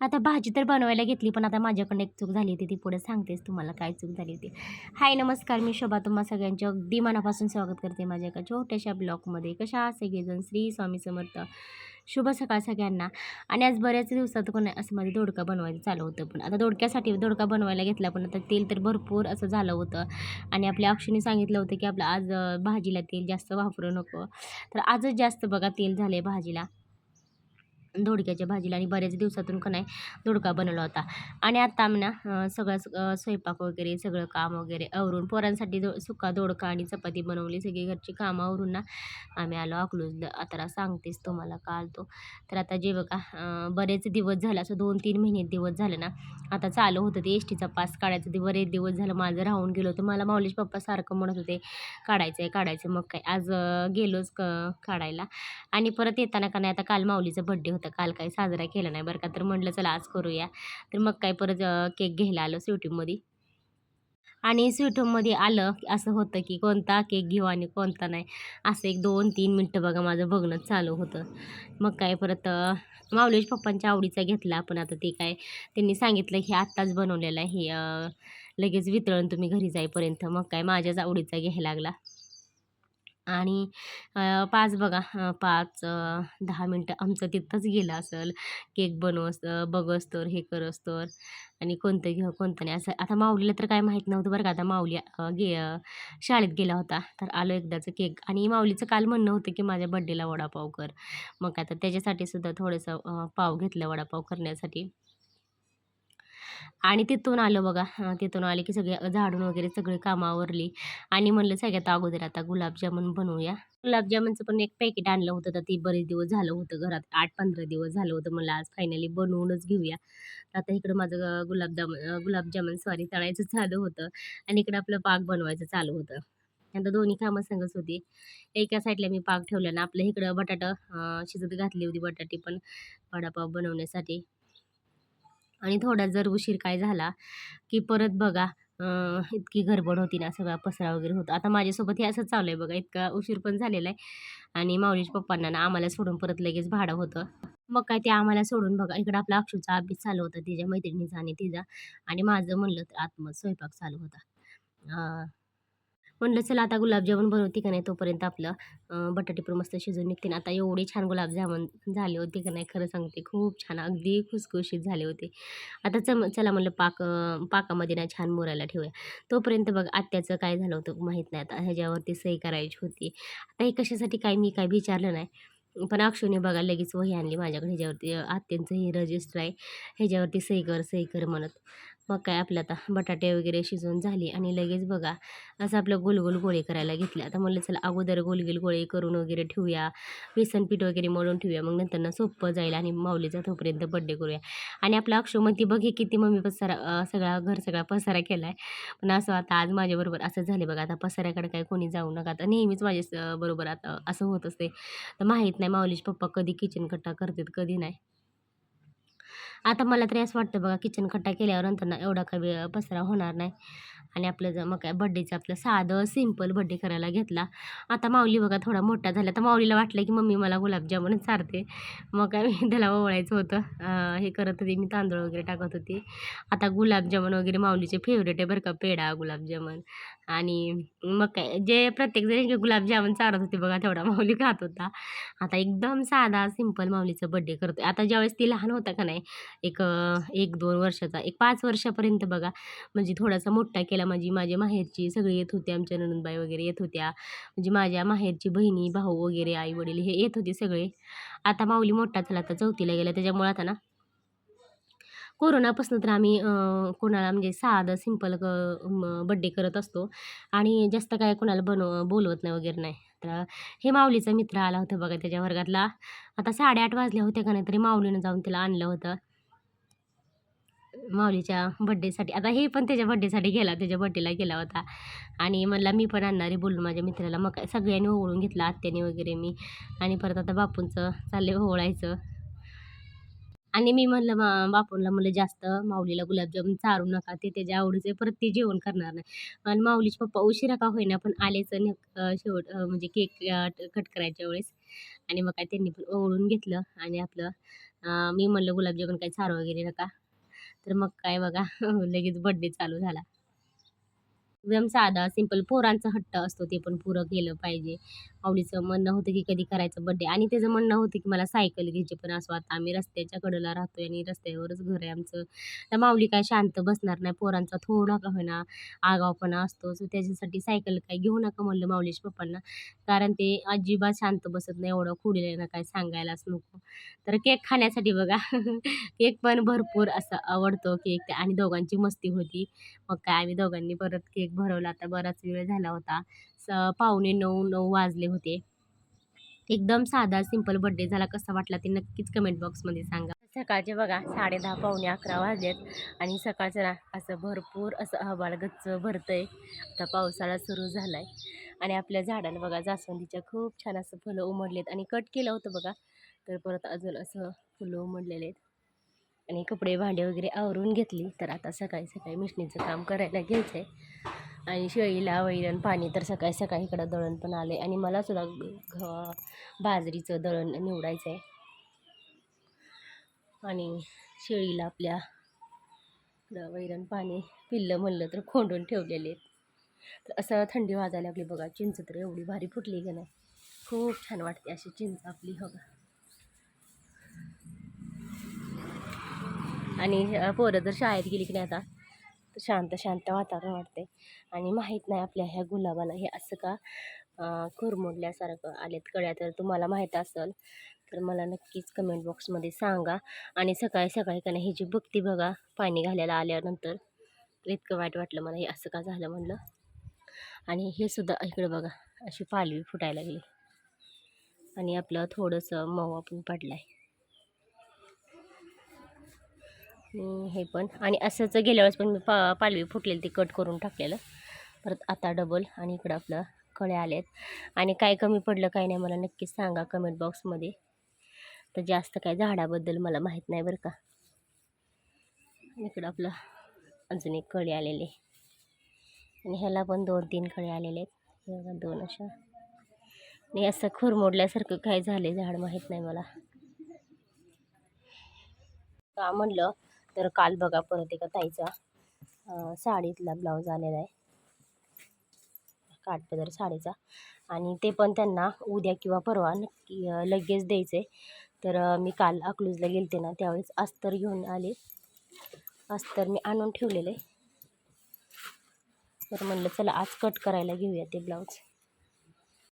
आता भाजी तर बनवायला घेतली, पण आता माझ्याकडून एक चूक झाली होती. ती पुढे सांगतेच तुम्हाला काय चूक झाली होती. हाय, नमस्कार. मी शोभा तुम्हा सगळ्यांचे अगदी मनापासून स्वागत करते माझ्या एका छोट्याशा ब्लॉगमध्ये. कशा आहात सगळेजण? श्री स्वामी समर्थ. शुभ सकाळ सगळ्यांना. आणि आज बऱ्याच दिवसात कोण असं माझं दोडका बनवायचं चालू होतं. पण आता दोडक्यासाठी दोडका बनवायला घेतला, पण आता तेल तर भरपूर असं झालं होतं. आणि आपल्या अक्षूने सांगितलं होतं, की आपलं आज भाजीला तेल जास्त वापरू नको. तर आजच जास्त बघा तेल झालं भाजीला. दोडक्याच्या भाजीला आणि बऱ्याच दिवसातून का नाही दोडका बनवला होता. आणि आता आम्ही ना सगळं स्वयंपाक वगैरे सगळं काम वगैरे आवरून पोरांसाठी सुका दोडका आणि चपाती बनवली. सगळी घरची कामं आवरून ना आम्ही आलो अकलूजला. आता सांगतेच तुम्हाला का आलतो. तर आता जे बघा बरेच दिवस झाले, असं 2-3 महिने दिवस झाले ना आता चालू होतं ते एस टीचा पास काढायचं. ते बरेच दिवस झालं माझं राहून गेलं होतं. मला माऊलीचे पप्पा सारखं म्हणत होते काढायचं आहे काढायचं. मग काय आज गेलोच काढायला. आणि परत येताना का नाही आता काल माऊलीचा बड्डे होता. काल काही साजरा केला नाही बरं का. तर म्हटलं चला आज करूया. तर मग काय परत केक घ्यायला आलो स्वीटमध्ये. आणि स्वीटमध्ये आलं की असं होतं की कोणता केक घेऊ आणि कोणता नाही. असं एक 2-3 मिनटं बघा माझं बघणं चालू होतं. मग काय परत माऊलीच्या पप्पांच्या आवडीचा घेतला. पण आता ते काय त्यांनी सांगितलं की आत्ताच बनवलेलं आहे हे लगेच वितळण तुम्ही घरी जाईपर्यंत. मग काय माझ्याच आवडीचा घ्यायला लागला. आणि 5 बघा 5-10 मिनटं आमचं तिथंच गेलं असेल. केक बघोस्तोवर हे करोस्तोवर आणि कोणतं घेऊ कोणतं नाही असं. आता माऊलीला तर काय माहीत नव्हतं बरं का. आता माऊली शाळेत गेला होता. तर आलो एकदाचं केक आणि माऊलीचं काल म्हणणं होतं की माझ्या बड्डेला वडापाव कर. मग आता त्याच्यासाठी सुद्धा थोडंसं पाव घेतलं वडापाव करण्यासाठी. आणि तिथून आलं बघा तिथून आले की सगळे झाडून वगैरे सगळी कामं आवरली. आणि म्हणलं सगळ्यात अगोदर आता गुलाबजामुन बनवूया. गुलाबजामुनचं पण एक पॅकेट आणलं होतं, तर ते बरेच दिवस झालं होतं घरात. 8-15 दिवस झालं होतं. म्हणलं आज फायनली बनवूनच घेऊया. तर आता इकडं माझं गुलाबजामुन सॉरी तळायचं चालू होतं आणि इकडं आपलं पाक बनवायचं चालू होतं. आता दोन्ही कामं संगच होती. एका साईडला मी पाक ठेवला आणि आपल्या इकडं बटाटा शिजत घातली होती बटाटे पण वडापाव बनवण्यासाठी. आणि थोडा जर उशीर काय झाला, की परत बघा इतकी गडबड होती ना, सगळा पसारा वगैरे होता. आता माझ्यासोबत हे असंच चालू आहे बघा, इतका उशीर पण झालेला आहे. आणि माऊलीच्या पप्पांना ना आम्हाला सोडून परत लगेच भाडं होतं. मग काय ते आम्हाला सोडून बघा इकडं आपला अक्षूचा अभ्यास चालू होता, तिच्या मैत्रिणीचा आणि तिचा. आणि माझं म्हणलं तर आतमध्ये स्वयंपाक चालू होता. म्हणलं चला आता गुलाबजामुन बनवते का नाही तोपर्यंत आपलं बटाटे पण मस्त शिजून निघतील. आता एवढे छान गुलाबजामुन झाले होते का नाही खरं सांगते खूप छान अगदी खुसखुशीत झाले होते. आता चला म्हणलं पाकामध्ये ना छान मुरायला ठेवूया. तोपर्यंत बघ आत्याचं काय झालं होतं माहीत नाही. आता ह्याच्यावरती सही करायची होती. आता हे कशासाठी काय मी काय विचारलं नाही. पण अक्षूने बघा लगेच वही आणली माझ्याकडे. ह्याच्यावरती आत्यांचं हे रजिस्टर आहे, ह्याच्यावरती सही कर सही कर म्हणत. मग काय आपलं आता बटाटे वगैरे शिजवून झाली आणि लगेच बघा असं आपलं गोल गोळे करायला घेतले. आता म्हणलं चला अगोदर गोल गोळे करून वगैरे ठेवूया. बेसन पीठ वगैरे मळून ठेवूया. मग नंतर सोपं जाईल आणि माऊलीचा तोपर्यंत बड्डे करूया. आणि आपलं अक्षू म्हणते बघ हे किती मम्मी पसारा सगळा घर सगळा पसारा केला आहे. पण असं आता आज माझ्याबरोबर असं झाले बघा. आता पसाऱ्याकडे काय कोणी जाऊ नका. आता नेहमीच माझ्या बरोबर आता असं होत असते. तर माहीत नाही माऊलीचे पप्पा कधी किचन कट्टा करतात कधी नाही. आता मला तरी असं वाटतं बघा किचन कट्टा केल्यावर नंतर ना एवढा काही पसारा होणार नाही. आणि आपलं मग काय बड्डेचं आपलं साधं सिंपल बड्डे करायला घेतला. आता माऊली बघा थोडा मोठा झाला. तर माऊलीला वाटलं की मम्मी मला गुलाबजामुनच चारते. मग काय मी त्याला ओवाळायचं होतं. हे करत होते मी तांदूळ वगैरे टाकत होते. आता गुलाबजामुन वगैरे माऊलीचे फेवरेट आहे बरं का पेढा, गुलाबजामुन. आणि मग काय जे प्रत्येकजण गुलाबजामुन चारत होते बघा तेवढा माऊली खात होता. आता एकदम साधा सिंपल माऊलीचा बड्डे करतोय. आता ज्यावेळेस ती लहान होता का नाही एक 1-2 वर्षाचा, एक 5 वर्षापर्यंत बघा म्हणजे थोडासा मोठा केला. म्हणजे माझ्या माहेरची सगळे येत होते, आमच्या नणंदबाई वगैरे येत होत्या. म्हणजे माझ्या माहेरची बहिणी, भाऊ वगैरे, आई-वडील हे येत होते सगळे. आता माऊली मोठा झाला, आता 4थीला गेला. त्याच्यामुळे आता ना कोरोनापासून तर आम्ही कोणाला म्हणजे साधं सिंपल बड्डे करत असतो आणि जास्त काय कोणाला बोलवत नाही वगैरे नाही. तर हे माऊलीचा मित्र आला होता बघा त्याच्या वर्गातला. आता 8:30 वाजले होते का नाही तरी माऊलीनं जाऊन त्याला आणलं होतं माऊलीच्या बड्डेसाठी. आता हे पण त्याच्या बड्डेसाठी गेला, त्याच्या बड्डेला गेला होता. आणि म्हणला मी पण आणणार आहे बोलून माझ्या मित्राला. मग काय सगळ्यांनी ओवाळून घेतलं, आत्याने वगैरे मी. आणि परत आता बापूंचं चाललंय ओवाळायचं. आणि मी म्हणलं बापूंना म्हणलं जास्त माऊलीला गुलाबजामुन चारू नका, ते त्याच्या आवडीचे परत ते जेवण करणार नाही. आणि माऊलीचे पप्पा उशिरा का होईना पण आलेच आणि शेवट म्हणजे केक कट करायच्या वेळेस. आणि मग काय त्यांनी पण ओवाळून घेतलं आणि आपलं मी म्हणलं गुलाबजामुन काही चारू वगैरे नका. तर मग काय बघा लगेच बर्थडे चालू झाला. एकदम साधा सिंपल पोरांचा हट्ट असतो ते पण पुरं केलं पाहिजे. माऊलीचं म्हणणं होतं की कधी करायचं बर्थडे आणि त्याचं म्हणणं होतं की मला सायकल घ्यायची. पण असं आता आम्ही रस्त्याच्या कडेला राहतोय आणि रस्त्यावरच घर आहे आमचं. तर माऊली काय शांत बसणार नाही. पोरांचा थोडा का होईना आगाऊपणा असतो. सो त्याच्यासाठी सायकल काय घेऊ नका म्हणलं माऊलीच्या पप्पांना. कारण ते अजिबात शांत बसत नाही. एवढं खुडलेलं काय सांगायलाच नको. तर केक खाण्यासाठी बघा केक पण भरपूर असा आवडतो केक आणि दोघांची मस्ती होती. मग काय आम्ही दोघांनी परत केक भरवला. आता बराच वेळ झाला होता. 9:45 वाजले होते. एकदम साधा सिंपल बर्थडे झाला. कसा वाटला ते नक्कीच कमेंट बॉक्समध्ये सांगा. सकाळचे बघा 10:30 11 वाजलेत आणि सकाळचं ना असं भरपूर असं आभाळ गच्च भरतंय. आता पावसाळा सुरू झालाय आणि आपल्या झाडाला बघा जास्वंदीच्या खूप छान असं फुलं उमडलेत आणि कट केलं होतं बघा. तर परत अजून असं फुलं उमडलेले आहेत आणि कपडे भांडे वगैरे आवरून घेतली. तर आता सकाळी सकाळी मिशनीचं काम करायला घ्यायचं आहे आणि शेळीला वैरण पाणी तर सकाळी सकाळी इकडं दळण पण आले आणि मला सुद्धा बाजरीचं दळण निवडायचं आहे आणि शेळीला आपल्या वैरण पाणी पिल्लं म्हणलं तर खोंडून ठेवलेले आहेत. तर असं थंडी वाजायला लागली बघा. चिंच तर एवढी भारी फुटली की नाही, खूप छान वाटते अशी चिंच आपली हो का. आणि पोरं जर शाळेत गेली की नाही आता तर शांत शांत वातावरण वाटते आणि माहीत नाही आपल्या ह्या गुलाबाला हे असं का कुरमुडल्यासारखं आलेत कळ्या. तर तुम्हाला माहीत असेल तर मला नक्कीच कमेंट बॉक्समध्ये सांगा. आणि सकाळी सकाळी का नाही ही जी बघती बघा पाणी घालायला आल्यानंतर तर इतकं वाईट वाटलं मला, हे असं का झालं म्हणलं. आणि हे सुद्धा इकडं बघा अशी पालवी फुटायला लागली आणि आपलं थोडंसं मवा पण पडला आहे. हे पण आणि असंच गेल्या वेळेस पण मी पालवी फुटलेली ती कट करून टाकलेलं. परत आता डबल आणि इकडं आपलं कळ्या आलेत. आणि काय कमी पडलं काय नाही मला नक्कीच सांगा कमेंट बॉक्समध्ये. तर जास्त काय झाडाबद्दल मला माहीत नाही बरं का. इकडं आपलं अजून एक कळी आलेले आणि ह्याला पण 2-3 कळे आलेले आहेत. हे बघा 2 अशा आणि असं खुरमोडल्यासारखं काय झाले झाड माहीत नाही मला. का म्हणलं तर काल बघा परत एका ताईचा साडीतला ब्लाऊज आलेला आहे, काठपदर साडीचा. आणि ते पण त्यांना उद्या किंवा परवा नक्की लगेच द्यायचं आहे. तर मी काल अकलूजला गेलते ना त्यावेळेस अस्तर घेऊन आले. अस्तर मी आणून ठेवलेलं आहे. तर म्हणलं चला आज कट करायला घेऊया ते ब्लाऊज.